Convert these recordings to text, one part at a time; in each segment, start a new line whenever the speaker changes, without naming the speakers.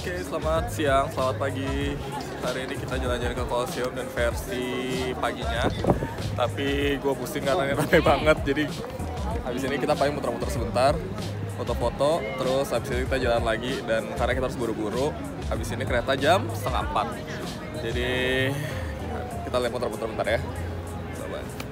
Oke, selamat siang, selamat pagi. Hari ini kita jalan-jalan ke Colosseum dan versi paginya. Tapi gue pusing karena ini rame banget. Jadi habis ini kita paling muter-muter sebentar, foto-foto, terus habis ini kita jalan lagi. Dan karena kita harus buru-buru, habis ini kereta jam 3:30. Jadi kita lihat muter-muter bentar ya. Bye-bye.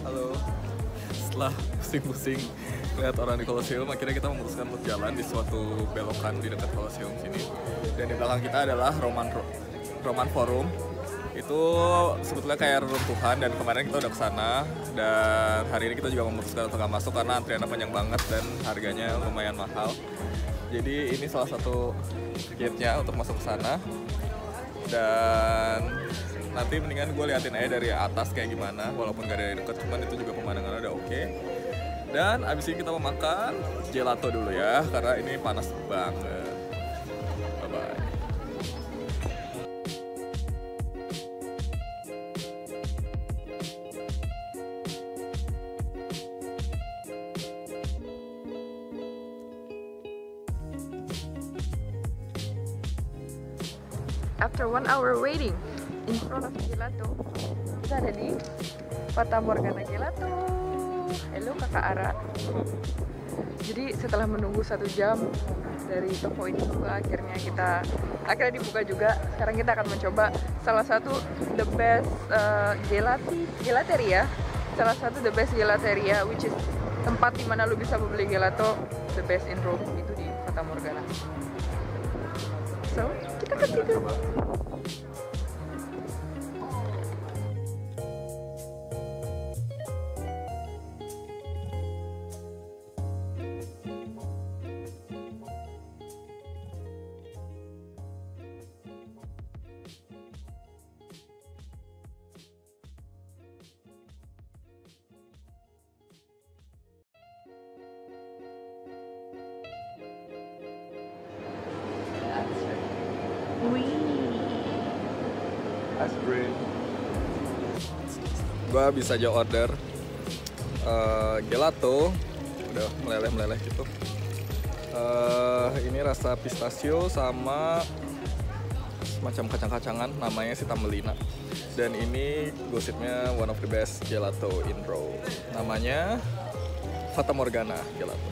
Halo, setelah pusing-pusing lihat orang di Colosseum, akhirnya kita memutuskan untuk jalan di suatu belokan di dekat Colosseum sini. Dan di belakang kita adalah Roman Forum. Itu sebetulnya kayak reruntuhan dan kemarin kita udah kesana. Dan hari ini kita juga memutuskan untuk nggak masuk karena antriannya panjang banget dan harganya lumayan mahal. Jadi ini salah satu gate-nya untuk masuk ke sana. Dan nanti mendingan gue liatin aja dari atas kayak gimana, walaupun gak dari deket, cuman itu juga pemandangannya udah oke. Dan abis ini kita mau makan gelato dulu ya, karena ini panas banget. Bye-bye.
After 1 hour waiting in front of Gelato, kita ada di Fata Morgana Gelato. Halo kakak Ara. Jadi setelah menunggu 1 jam dari toko ini buka, akhirnya dibuka juga. Sekarang kita akan mencoba salah satu the best gelateria. Salah satu the best gelateria, which is tempat dimana lu bisa membeli gelato the best in Rome, itu di Fata Morgana. So, kita ke situ.
Ice cream. Gua bisa aja order gelato, udah meleleh gitu. Ini rasa pistachio sama semacam kacang-kacangan, namanya si Tambelina. Dan ini gosipnya one of the best gelato in Rome. Namanya Fata Morgana Gelato.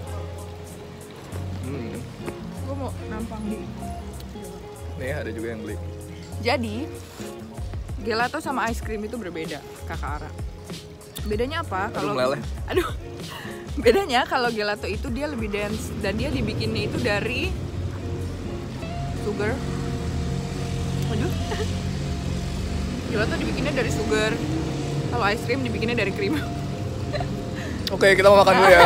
Gue mau nampang di.
Nih ada juga yang beli.
Jadi, gelato sama ice cream itu berbeda, kakak Ara. Bedanya apa? Kalau
meleleh.
Aduh. Bedanya kalau gelato itu dia lebih dense dan dia dibikinnya itu dari sugar. Aduh. Gelato dibikinnya dari sugar. Kalau ice cream dibikinnya dari krim.
Oke, kita mau makan dulu ya.